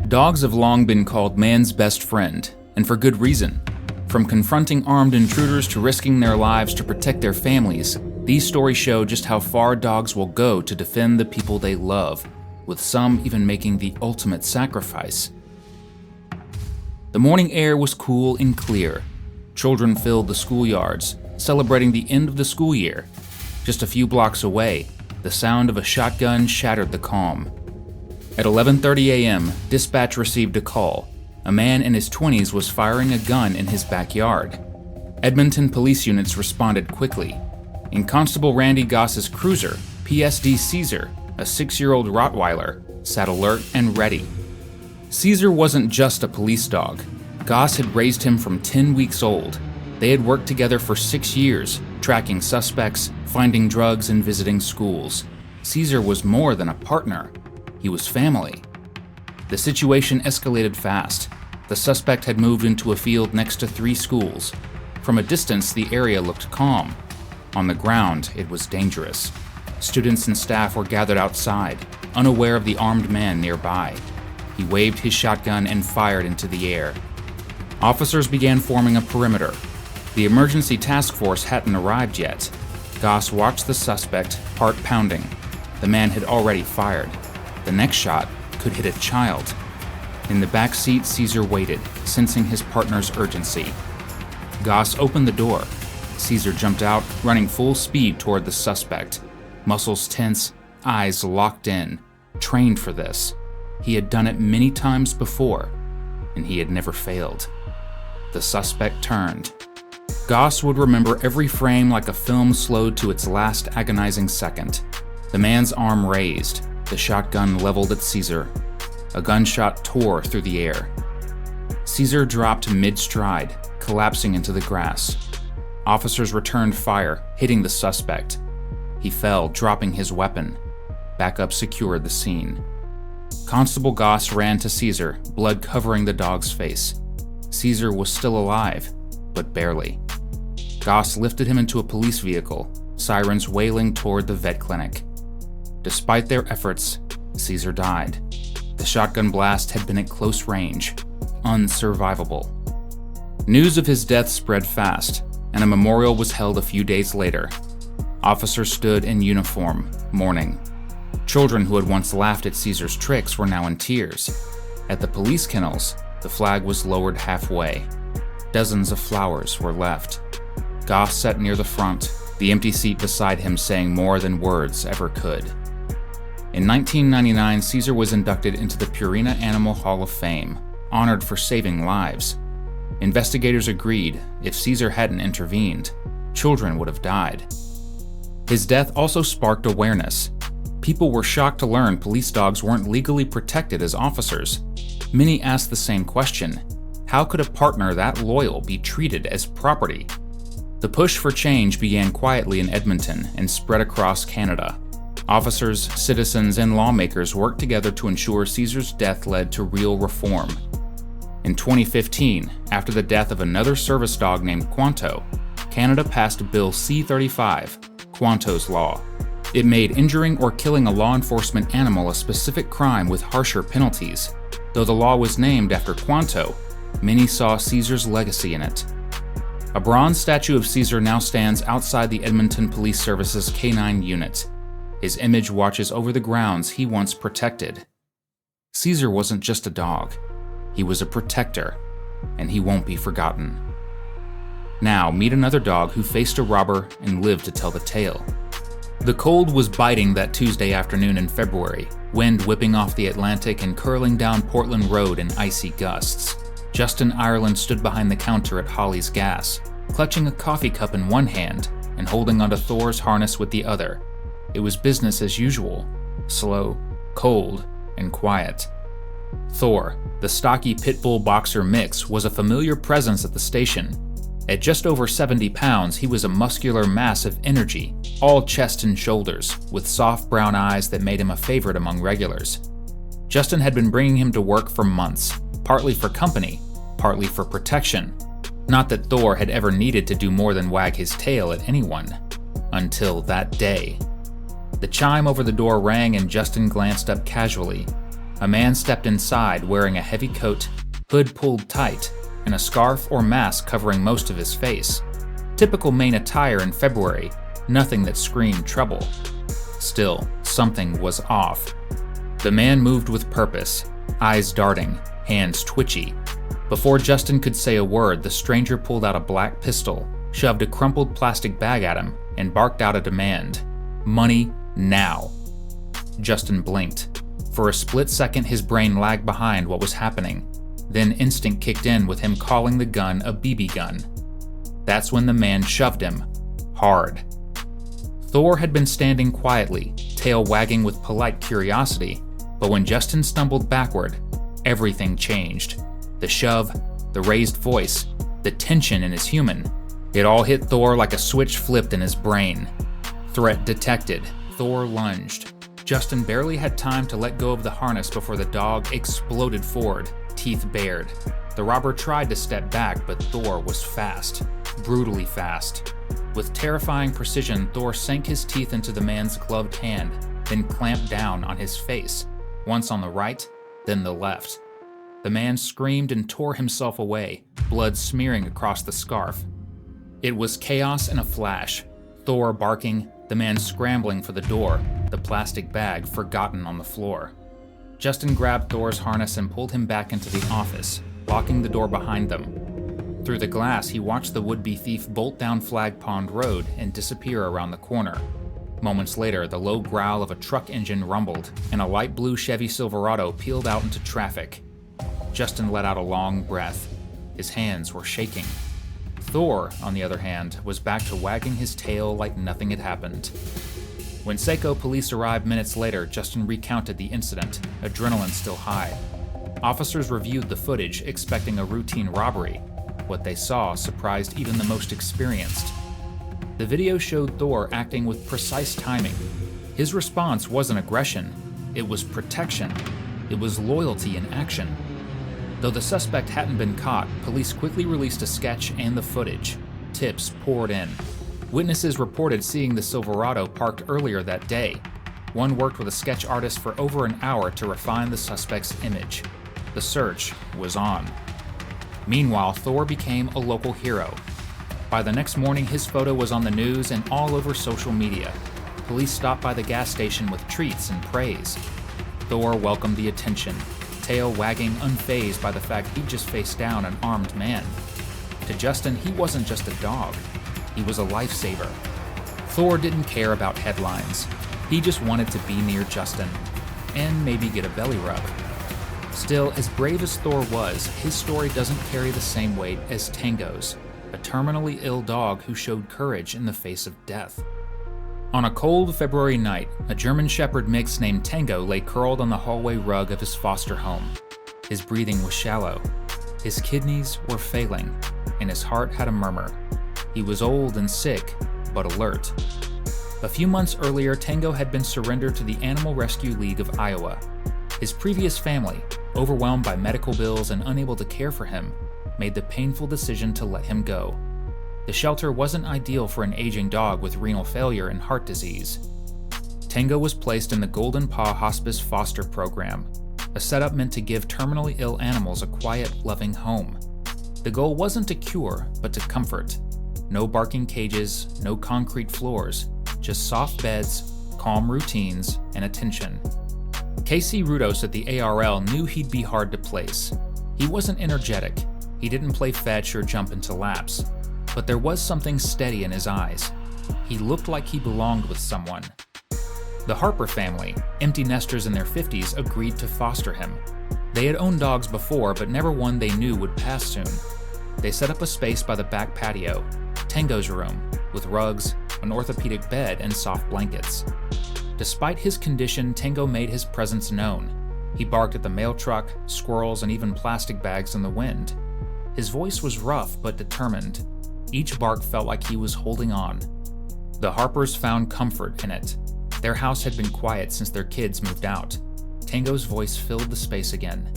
Dogs have long been called man's best friend, and for good reason. From confronting armed intruders to risking their lives to protect their families, these stories show just how far dogs will go to defend the people they love, with some even making the ultimate sacrifice. The morning air was cool and clear. Children filled the schoolyards, celebrating the end of the school year. Just a few blocks away, the sound of a shotgun shattered the calm. At 11:30 a.m., dispatch received a call. A man in his 20s was firing a gun in his backyard. Edmonton police units responded quickly. In Constable Randy Goss's cruiser, PSD Caesar, a 6-year-old Rottweiler, sat alert and ready. Caesar wasn't just a police dog. Goss had raised him from 10 weeks old. They had worked together for 6 years, tracking suspects, finding drugs, and visiting schools. Caesar was more than a partner. He was family. The situation escalated fast. The suspect had moved into a field next to 3 schools. From a distance, the area looked calm. On the ground, it was dangerous. Students and staff were gathered outside, unaware of the armed man nearby. He waved his shotgun and fired into the air. Officers began forming a perimeter. The emergency task force hadn't arrived yet. Goss watched the suspect, heart pounding. The man had already fired. The next shot could hit a child. In the back seat, Caesar waited, sensing his partner's urgency. Goss opened the door. Caesar jumped out, running full speed toward the suspect. Muscles tense, eyes locked in. Trained for this. He had done it many times before, and he had never failed. The suspect turned. Goss would remember every frame like a film slowed to its last agonizing second. The man's arm raised, the shotgun leveled at Caesar. A gunshot tore through the air. Caesar dropped mid-stride, collapsing into the grass. Officers returned fire, hitting the suspect. He fell, dropping his weapon. Backup secured the scene. Constable Goss ran to Caesar, blood covering the dog's face. Caesar was still alive, but barely. Goss lifted him into a police vehicle, sirens wailing toward the vet clinic. Despite their efforts, Caesar died. The shotgun blast had been at close range, unsurvivable. News of his death spread fast, and a memorial was held a few days later. Officers stood in uniform, mourning. Children who had once laughed at Caesar's tricks were now in tears. At the police kennels, the flag was lowered halfway. Dozens of flowers were left. Goss sat near the front, the empty seat beside him saying more than words ever could. In 1999, Caesar was inducted into the Purina Animal Hall of Fame, honored for saving lives. Investigators agreed if Caesar hadn't intervened, children would have died. His death also sparked awareness. People were shocked to learn police dogs weren't legally protected as officers. Many asked the same question: how could a partner that loyal be treated as property? The push for change began quietly in Edmonton and spread across Canada. Officers, citizens, and lawmakers worked together to ensure Caesar's death led to real reform. In 2015, after the death of another service dog named Quanto, Canada passed Bill C-35, Quanto's Law. It made injuring or killing a law enforcement animal a specific crime with harsher penalties. Though the law was named after Quanto, many saw Caesar's legacy in it. A bronze statue of Caesar now stands outside the Edmonton Police Service's K-9 unit. His image watches over the grounds he once protected. Caesar wasn't just a dog. He was a protector, and he won't be forgotten. Now, meet another dog who faced a robber and lived to tell the tale. The cold was biting that Tuesday afternoon in February, wind whipping off the Atlantic and curling down Portland Road in icy gusts. Justin Ireland stood behind the counter at Holly's Gas, clutching a coffee cup in one hand and holding onto Thor's harness with the other. It was business as usual, slow, cold, and quiet. Thor, the stocky pit bull boxer mix, was a familiar presence at the station. At just over 70 pounds, he was a muscular mass of energy, all chest and shoulders, with soft brown eyes that made him a favorite among regulars. Justin had been bringing him to work for months, partly for company, partly for protection. Not that Thor had ever needed to do more than wag his tail at anyone. Until that day. The chime over the door rang and Justin glanced up casually. A man stepped inside wearing a heavy coat, hood pulled tight, and a scarf or mask covering most of his face. Typical Maine attire in February, nothing that screamed trouble. Still, something was off. The man moved with purpose, eyes darting, hands twitchy. Before Justin could say a word, the stranger pulled out a black pistol, shoved a crumpled plastic bag at him, and barked out a demand. Money, now. Justin blinked. For a split second, his brain lagged behind what was happening. Then instinct kicked in with him calling the gun a BB gun. That's when the man shoved him. Hard. Thor had been standing quietly, tail wagging with polite curiosity, but when Justin stumbled backward, everything changed. The shove, the raised voice, the tension in his human. It all hit Thor like a switch flipped in his brain. Threat detected. Thor lunged. Justin barely had time to let go of the harness before the dog exploded forward, teeth bared. The robber tried to step back, but Thor was fast. Brutally fast. With terrifying precision, Thor sank his teeth into the man's gloved hand, then clamped down on his face, once on the right, then the left. The man screamed and tore himself away, blood smearing across the scarf. It was chaos in a flash. Thor barking, the man scrambling for the door, the plastic bag forgotten on the floor. Justin grabbed Thor's harness and pulled him back into the office, locking the door behind them. Through the glass, he watched the would-be thief bolt down Flag Pond Road and disappear around the corner. Moments later, the low growl of a truck engine rumbled, and a light blue Chevy Silverado peeled out into traffic. Justin let out a long breath. His hands were shaking. Thor, on the other hand, was back to wagging his tail like nothing had happened. When Saco police arrived minutes later, Justin recounted the incident, adrenaline still high. Officers reviewed the footage, expecting a routine robbery. What they saw surprised even the most experienced. The video showed Thor acting with precise timing. His response wasn't aggression, it was protection. It was loyalty in action. Though the suspect hadn't been caught, police quickly released a sketch and the footage. Tips poured in. Witnesses reported seeing the Silverado parked earlier that day. One worked with a sketch artist for over an hour to refine the suspect's image. The search was on. Meanwhile, Thor became a local hero. By the next morning, his photo was on the news and all over social media. Police stopped by the gas station with treats and praise. Thor welcomed the attention, tail wagging unfazed by the fact he'd just faced down an armed man. To Justin, he wasn't just a dog. He was a lifesaver. Thor didn't care about headlines. He just wanted to be near Justin, and maybe get a belly rub. Still, as brave as Thor was, his story doesn't carry the same weight as Tango's, a terminally ill dog who showed courage in the face of death. On a cold February night, a German Shepherd mix named Tango lay curled on the hallway rug of his foster home. His breathing was shallow, his kidneys were failing, and his heart had a murmur. He was old and sick, but alert. A few months earlier, Tango had been surrendered to the Animal Rescue League of Iowa. His previous family, overwhelmed by medical bills and unable to care for him, made the painful decision to let him go. The shelter wasn't ideal for an aging dog with renal failure and heart disease. Tango was placed in the Golden Paw Hospice Foster Program, a setup meant to give terminally ill animals a quiet, loving home. The goal wasn't to cure, but to comfort. No barking cages, no concrete floors, just soft beds, calm routines, and attention. Casey Rudos at the ARL knew he'd be hard to place. He wasn't energetic, he didn't play fetch or jump into laps, but there was something steady in his eyes. He looked like he belonged with someone. The Harper family, empty nesters in their 50s, agreed to foster him. They had owned dogs before, but never one they knew would pass soon. They set up a space by the back patio, Tango's room, with rugs, an orthopedic bed, and soft blankets. Despite his condition, Tango made his presence known. He barked at the mail truck, squirrels, and even plastic bags in the wind. His voice was rough but determined. Each bark felt like he was holding on. The Harpers found comfort in it. Their house had been quiet since their kids moved out. Tango's voice filled the space again.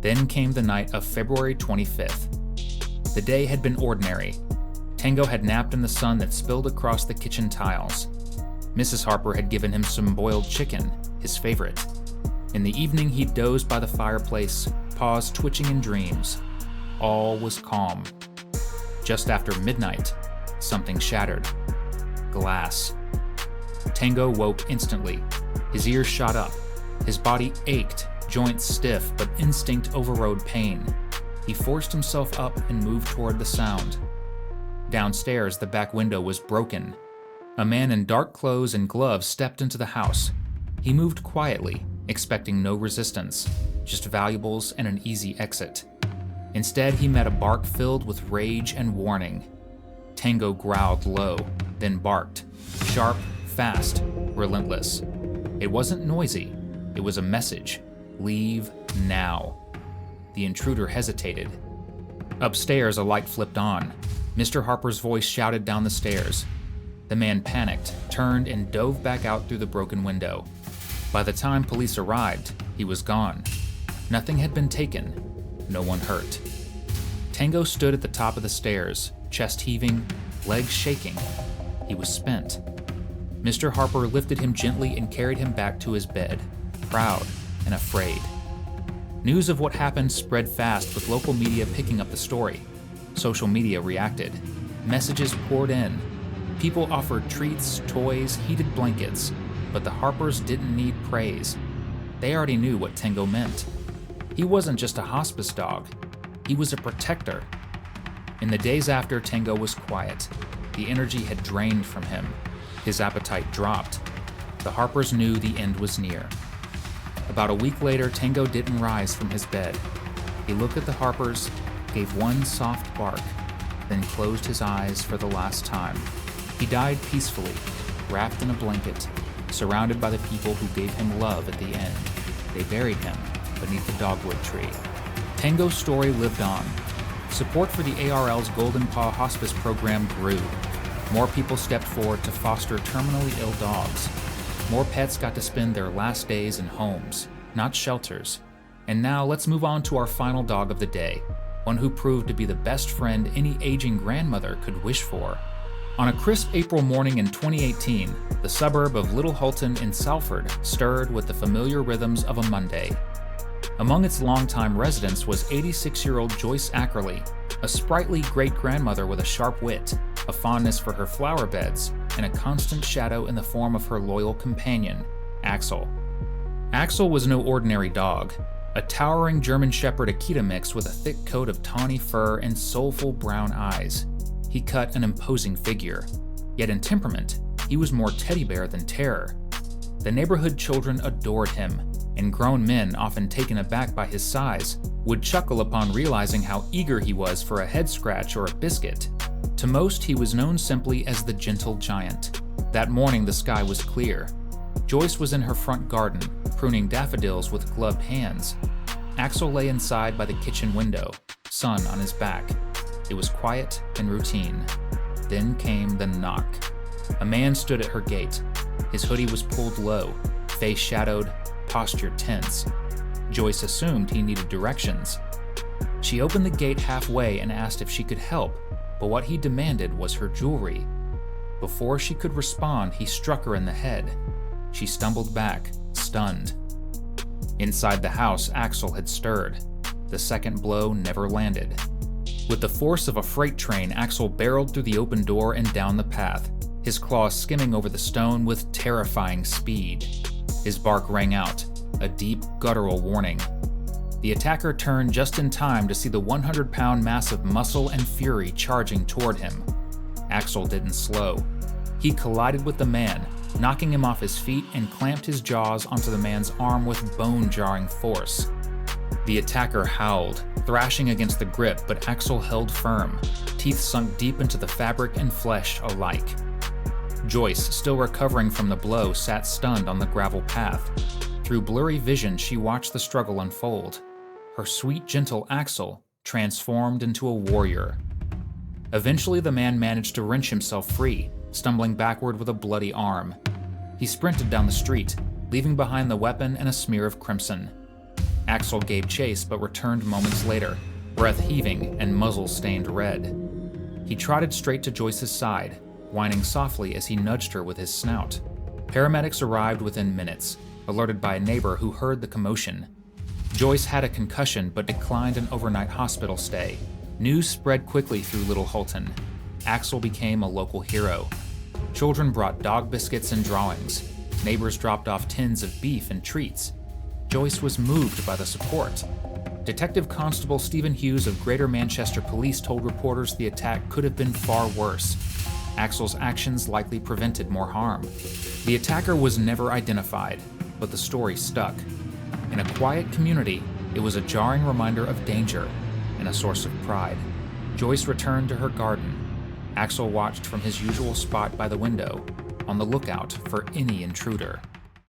Then came the night of February 25th. The day had been ordinary. Tango had napped in the sun that spilled across the kitchen tiles. Mrs. Harper had given him some boiled chicken, his favorite. In the evening, he dozed by the fireplace, paws twitching in dreams. All was calm. Just after midnight, something shattered. Glass. Tango woke instantly. His ears shot up. His body ached, joints stiff, but instinct overrode pain. He forced himself up and moved toward the sound. Downstairs, the back window was broken. A man in dark clothes and gloves stepped into the house. He moved quietly, expecting no resistance, just valuables and an easy exit. Instead, he met a bark filled with rage and warning. Tango growled low, then barked, sharp, fast, relentless. It wasn't noisy. It was a message. Leave now. The intruder hesitated. Upstairs, a light flipped on. Mr. Harper's voice shouted down the stairs. The man panicked, turned, and dove back out through the broken window. By the time police arrived, he was gone. Nothing had been taken. No one hurt. Tango stood at the top of the stairs, chest heaving, legs shaking. He was spent. Mr. Harper lifted him gently and carried him back to his bed, proud and afraid. News of what happened spread fast, with local media picking up the story. Social media reacted. Messages poured in. People offered treats, toys, heated blankets, but the Harpers didn't need praise. They already knew what Tango meant. He wasn't just a hospice dog. He was a protector. In the days after, Tango was quiet. The energy had drained from him. His appetite dropped. The Harpers knew the end was near. About a week later, Tango didn't rise from his bed. He looked at the Harpers, gave one soft bark, then closed his eyes for the last time. He died peacefully, wrapped in a blanket, surrounded by the people who gave him love at the end. They buried him beneath the dogwood tree. Tango's story lived on. Support for the ARL's Golden Paw Hospice program grew. More people stepped forward to foster terminally ill dogs. More pets got to spend their last days in homes, not shelters. And now let's move on to our final dog of the day, one who proved to be the best friend any aging grandmother could wish for. On a crisp April morning in 2018, the suburb of Little Hulton in Salford stirred with the familiar rhythms of a Monday. Among its longtime residents was 86-year-old Joyce Ackerley, a sprightly great-grandmother with a sharp wit, a fondness for her flower beds, and a constant shadow in the form of her loyal companion, Axel. Axel was no ordinary dog, a towering German Shepherd Akita mix with a thick coat of tawny fur and soulful brown eyes. He cut an imposing figure, yet in temperament, he was more teddy bear than terror. The neighborhood children adored him, and grown men, often taken aback by his size, would chuckle upon realizing how eager he was for a head scratch or a biscuit. To most, he was known simply as the Gentle Giant. That morning, the sky was clear. Joyce was in her front garden, pruning daffodils with gloved hands. Axel lay inside by the kitchen window, sun on his back. It was quiet and routine. Then came the knock. A man stood at her gate. His hoodie was pulled low, face shadowed, posture tense. Joyce assumed he needed directions. She opened the gate halfway and asked if she could help, but what he demanded was her jewelry. Before she could respond, he struck her in the head. She stumbled back, stunned. Inside the house, Axel had stirred. The second blow never landed. With the force of a freight train, Axel barreled through the open door and down the path, his claws skimming over the stone with terrifying speed. His bark rang out, a deep, guttural warning. The attacker turned just in time to see the 100-pound mass of muscle and fury charging toward him. Axel didn't slow. He collided with the man, knocking him off his feet, and clamped his jaws onto the man's arm with bone-jarring force. The attacker howled, thrashing against the grip, but Axel held firm, teeth sunk deep into the fabric and flesh alike. Joyce, still recovering from the blow, sat stunned on the gravel path. Through blurry vision, she watched the struggle unfold. Her sweet, gentle Axel transformed into a warrior. Eventually, the man managed to wrench himself free, stumbling backward with a bloody arm. He sprinted down the street, leaving behind the weapon and a smear of crimson. Axel gave chase but returned moments later, breath heaving and muzzle stained red. He trotted straight to Joyce's side, whining softly as he nudged her with his snout. Paramedics arrived within minutes. alerted by a neighbor who heard the commotion. Joyce had a concussion but declined an overnight hospital stay. News spread quickly through Little Holton. Axel became a local hero. Children brought dog biscuits and drawings. Neighbors dropped off tins of beef and treats. Joyce was moved by the support. Detective Constable Stephen Hughes of Greater Manchester Police told reporters the attack could have been far worse. Axel's actions likely prevented more harm. The attacker was never identified, but the story stuck. In a quiet community, it was a jarring reminder of danger and a source of pride. Joyce returned to her garden. Axel watched from his usual spot by the window, on the lookout for any intruder.